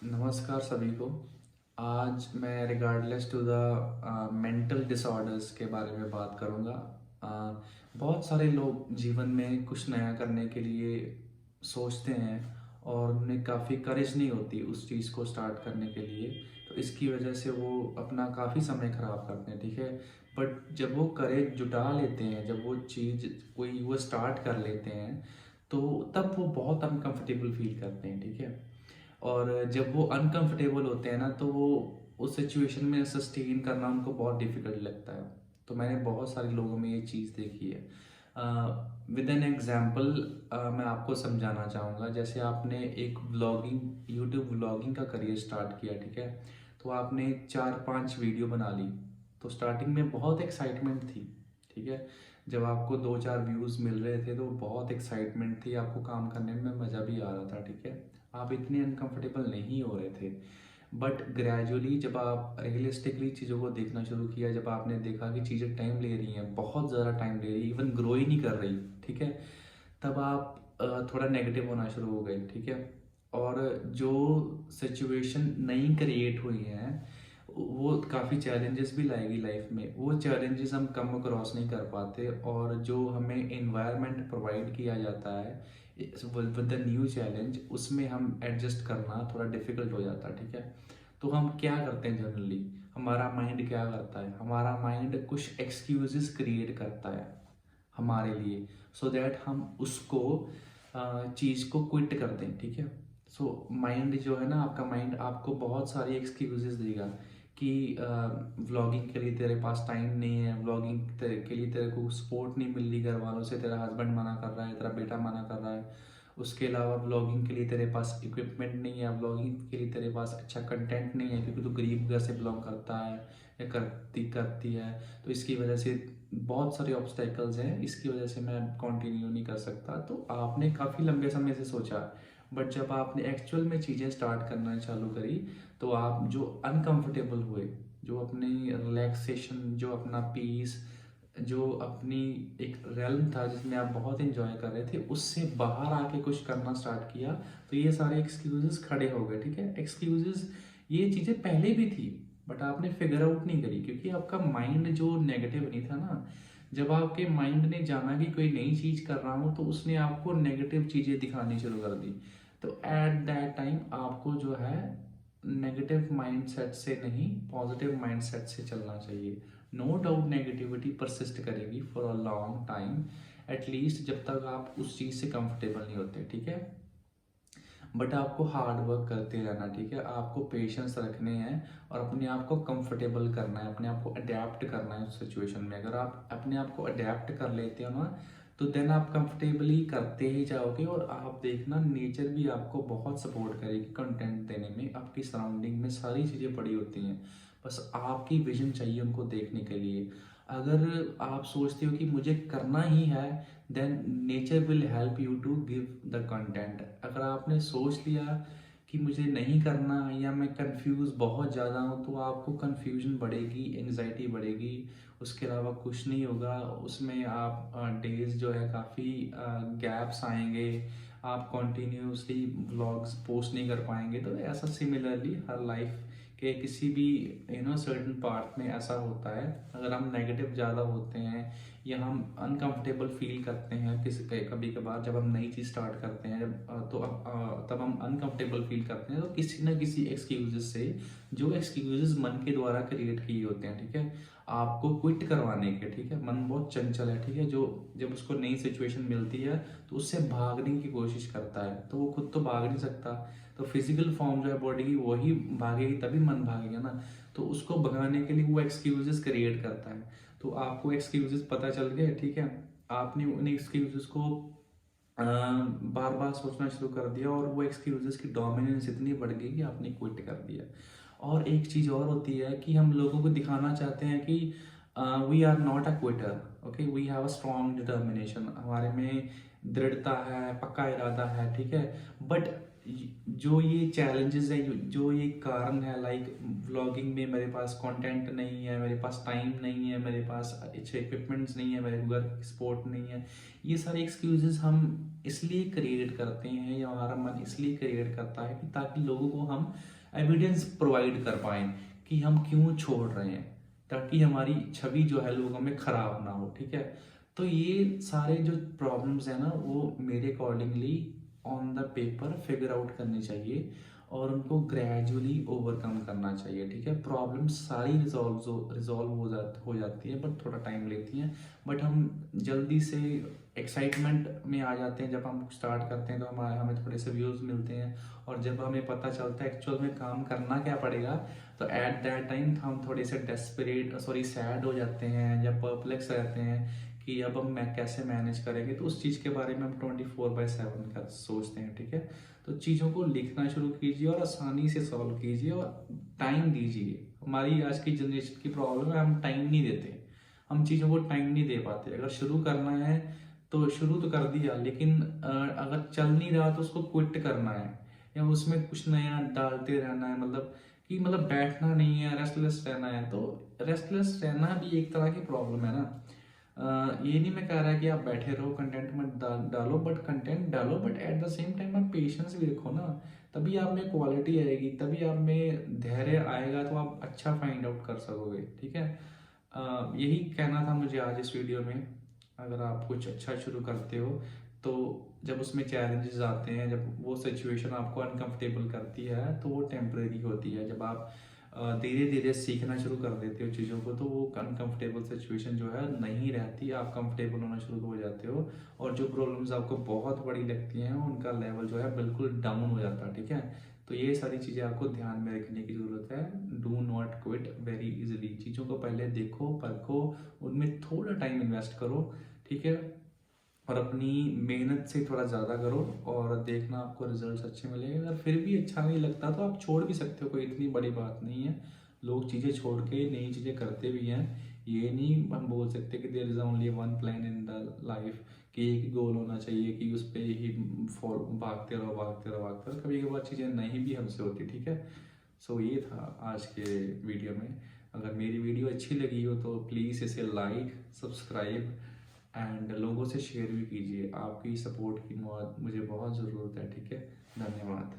नमस्कार सभी को। आज मैं regardless to the mental disorders के बारे में बात करूँगा। बहुत सारे लोग जीवन में कुछ नया करने के लिए सोचते हैं और उन्हें काफ़ी करेज नहीं होती उस चीज़ को स्टार्ट करने के लिए, तो इसकी वजह से वो अपना काफ़ी समय ख़राब करते हैं, ठीक है। बट जब वो करेज जुटा लेते हैं, जब वो चीज़ कोई वो स्टार्ट कर लेते हैं, तो तब वो बहुत अनकंफर्टेबल फील करते हैं, ठीक है। और जब वो अनकंफर्टेबल होते हैं ना, तो वो उस सिचुएशन में सस्टेन करना उनको बहुत डिफिकल्ट लगता है। तो मैंने बहुत सारे लोगों में ये चीज़ देखी है। विद एन एग्जांपल मैं आपको समझाना चाहूँगा। जैसे आपने एक व्लॉगिंग यूट्यूब व्लॉगिंग का करियर स्टार्ट किया, ठीक है। तो आपने 4-5 वीडियो बना ली। तो स्टार्टिंग में बहुत एक्साइटमेंट थी, ठीक है। जब आपको 2-4 व्यूज़ मिल रहे थे तो बहुत एक्साइटमेंट थी, आपको काम करने में मज़ा भी आ रहा था, ठीक है। आप इतने अनकंफर्टेबल नहीं हो रहे थे। बट ग्रेजुअली जब आप रियलिस्टिकली चीज़ों को देखना शुरू किया, जब आपने देखा कि चीज़ें टाइम ले रही हैं, बहुत ज़्यादा टाइम ले रही है, इवन ग्रो ही नहीं कर रही, ठीक है, तब आप थोड़ा नेगेटिव होना शुरू हो गए, ठीक है। और जो सिचुएशन नई क्रिएट हुई हैं, वो काफ़ी चैलेंजेस भी लाएगी लाइफ में। वो चैलेंजेस हम कम क्रॉस नहीं कर पाते, और जो हमें एनवायरनमेंट प्रोवाइड किया जाता है विद द न्यू चैलेंज, उसमें हम एडजस्ट करना थोड़ा डिफिकल्ट हो जाता है, ठीक है। तो हम क्या करते हैं जनरली, हमारा माइंड क्या करता है, हमारा माइंड कुछ एक्सक्यूजेस क्रिएट करता है हमारे लिए, सो दैट हम उसको चीज़ को क्विट कर दें, ठीक है। सो माइंड जो है ना, आपका माइंड आपको बहुत सारी एक्सक्यूजेस देगा कि व्लॉगिंग के लिए तेरे पास टाइम नहीं है, व्लॉगिंग के लिए तेरे को सपोर्ट नहीं मिल रही घर वालों से, तेरा हस्बैंड मना कर रहा है, तेरा बेटा मना कर रहा है। उसके अलावा व्लॉगिंग के लिए तेरे पास इक्विपमेंट नहीं है, व्लॉगिंग के लिए तेरे पास अच्छा कंटेंट नहीं है, क्योंकि तू गरीब घर से बिलोंग करता है या करती करती है। तो इसकी वजह से बहुत सारे ऑब्स्टेकल्स हैं, इसकी वजह से मैं कंटिन्यू नहीं कर सकता। तो आपने काफ़ी लंबे समय से सोचा, बट जब आपने एक्चुअल में चीज़ें स्टार्ट करना चालू करी, तो आप जो अनकंफर्टेबल हुए, जो अपनी रिलैक्सेशन, जो अपना पीस, जो अपनी एक रेल्म था जिसमें आप बहुत इंजॉय कर रहे थे, उससे बाहर आके कुछ करना स्टार्ट किया, तो ये सारे एक्सक्यूजेस खड़े हो गए, ठीक है। एक्सक्यूजेस, ये चीज़ें पहले भी थी, बट आपने फिगर आउट नहीं करी, क्योंकि आपका माइंड जो नेगेटिव नहीं था ना। जब आपके माइंड ने जाना कि कोई नई चीज़ कर रहा हूँ, तो उसने आपको नेगेटिव चीज़ें दिखानी शुरू कर दी। तो एट दैट टाइम आपको जो है नेगेटिव माइंडसेट से नहीं, पॉजिटिव माइंडसेट से चलना चाहिए। नो डाउट नेगेटिविटी परसिस्ट करेगी for a long time, at least जब तक आप उस चीज़ से कंफर्टेबल नहीं होते, ठीक है। बट आपको हार्ड वर्क करते रहना, ठीक है। आपको पेशेंस रखने हैं और अपने आप को कंफर्टेबल करना है, अपने आप को अडेप्ट करना है उस सिचुएशन में। अगर आप अपने आप को अडेप्ट कर लेते हो ना, तो देन आप कंफर्टेबली करते ही जाओगे, और आप देखना नेचर भी आपको बहुत सपोर्ट करेगी कंटेंट देने में। आपकी सराउंडिंग में सारी चीज़ें पड़ी होती हैं, बस आपकी विजन चाहिए उनको देखने के लिए। अगर आप सोचते हो कि मुझे करना ही है, then nature will help you to give the content. अगर आपने सोच लिया कि मुझे नहीं करना, या मैं कंफ्यूज बहुत ज़्यादा हूँ, तो आपको कंफ्यूजन बढ़ेगी, एंजाइटी बढ़ेगी, उसके अलावा कुछ नहीं होगा। उसमें आप डेज जो है काफ़ी गैप्स आएंगे, आप कॉन्टीन्यूसली व्लॉग्स पोस्ट नहीं कर पाएंगे। तो ऐसा सिमिलरली हर लाइफ के किसी भी सर्टेन पार्ट में ऐसा होता है। अगर हम नेगेटिव ज़्यादा होते हैं, या हम अनकंफर्टेबल फील करते हैं कभी कभार, जब हम नई चीज़ स्टार्ट करते हैं, तब हम अनकंफर्टेबल फील करते हैं, तो किसी ना किसी एक्सक्यूजेस से, जो एक्सक्यूजेस मन के द्वारा क्रिएट किए होते हैं, ठीक है, आपको क्विट करवाने के, ठीक है। मन बहुत चंचल है, ठीक है, जो जब उसको नई सिचुएशन मिलती है, तो उससे भागने की कोशिश करता है, तो वो खुद तो भाग नहीं सकता। तो फिजिकल फॉर्म जो है बॉडी की, वही भागेगी, तभी मन भागेगा ना। तो उसको भगाने के लिए वो एक्सक्यूजेस क्रिएट करता है। तो आपको एक्सक्यूजेस पता चल गए, ठीक है। आपने उन एक्सक्यूजेस को बार बार सोचना शुरू कर दिया, और वो एक्सक्यूजेस की डोमिनेंस इतनी बढ़ गई कि आपने क्विट कर दिया। और एक चीज़ और होती है कि हम लोगों को दिखाना चाहते हैं कि we are not a quitter, okay, we have a strong determination, हमारे में दृढ़ता है, पक्का इरादा है, ठीक है। बट जो ये चैलेंजेस है, जो ये कारण है, लाइक व्लॉगिंग में मेरे पास कंटेंट नहीं है, मेरे पास टाइम नहीं है, मेरे पास अच्छे इक्विपमेंट्स नहीं है, मेरे घर सपोर्ट नहीं है, ये सारे एक्सक्यूजेस हम इसलिए क्रिएट करते हैं या हमारा मन इसलिए क्रिएट करता है कि ताकि लोगों को हम एविडेंस प्रोवाइड कर पाएँ कि हम क्यों छोड़ रहे हैं, ताकि हमारी छवि जो है लोगों में खराब ना हो, ठीक है। तो ये सारे जो प्रॉब्लम्स हैं ना वो मेरे accordingly on the paper figure out करनी चाहिए और उनको ग्रेजुअली ओवरकम करना चाहिए, ठीक है। प्रॉब्लम्स सारी रिजॉल्व हो जाती है, बट थोड़ा टाइम लेती हैं। बट हम जल्दी से एक्साइटमेंट में आ जाते हैं, जब हम स्टार्ट करते हैं तो हमें थोड़े से व्यूज़ मिलते हैं, और जब हमें पता चलता है एक्चुअल में काम करना क्या पड़ेगा, तो एट दैट टाइम हम थोड़े से सैड हो जाते हैं या परप्लेक्स रहते हैं कि अब हम कैसे मैनेज करेंगे। तो उस चीज़ के बारे में हम 24/7 का सोचते हैं, ठीक है। तो चीज़ों को लिखना शुरू कीजिए और आसानी से सॉल्व कीजिए और टाइम दीजिए। हमारी आज की जनरेशन की प्रॉब्लम है, हम टाइम नहीं देते, हम चीज़ों को टाइम नहीं दे पाते। अगर शुरू करना है तो शुरू तो कर दिया, लेकिन अगर चल नहीं रहा तो उसको क्विट करना है या उसमें कुछ नया डालते रहना है। मतलब बैठना नहीं है, रेस्टलेस रहना है। तो रेस्टलेस रहना भी एक तरह की प्रॉब्लम है ना। ये नहीं मैं कह रहा कि आप बैठे रहो, कंटेंट मत डालो, बट कंटेंट डालो, but at the same time आप पेशेंस भी रखो ना। तभी आप में क्वालिटी आएगी, तभी आप में धैर्य आएगा, तो आप अच्छा फाइंड आउट कर सकोगे, ठीक है। यही कहना था मुझे आज इस वीडियो में। अगर आप कुछ अच्छा शुरू करते हो तो जब उसमें चैलेंजेस आते हैं, जब वो सिचुएशन आपको अनकंफर्टेबल करती है, तो वो टेम्परेरी होती है। जब आप धीरे धीरे सीखना शुरू कर देते हो चीज़ों को, तो वो अनकंफर्टेबल सिचुएशन जो है नहीं रहती, आप कंफर्टेबल होना शुरू हो जाते हो, और जो प्रॉब्लम्स आपको बहुत बड़ी लगती हैं उनका लेवल जो है बिल्कुल डाउन हो जाता है, ठीक है। तो ये सारी चीज़ें आपको ध्यान में रखने की ज़रूरत है। Do not quit very easily. चीज़ों को पहले देखो, परखो, उनमें थोड़ा टाइम इन्वेस्ट करो, ठीक है, और अपनी मेहनत से थोड़ा ज़्यादा करो, और देखना आपको रिजल्ट्स अच्छे मिलेंगे। अगर फिर भी अच्छा नहीं लगता तो आप छोड़ भी सकते हो, कोई इतनी बड़ी बात नहीं है। लोग चीज़ें छोड़ के नई चीज़ें करते भी हैं। ये नहीं हम बोल सकते कि there is only one plan in the life, कि एक ही गोल होना चाहिए कि उस पर ही फॉल भागते रहो भागते रहो भागते रहो। कभी कभार चीज़ें नहीं भी हमसे होती, ठीक है। सो ये था आज के वीडियो में। अगर मेरी वीडियो अच्छी लगी हो तो प्लीज़ इसे लाइक, सब्सक्राइब एंड लोगों से शेयर भी कीजिए। आपकी सपोर्ट की मुझे बहुत ज़रूरत है, ठीक है। धन्यवाद।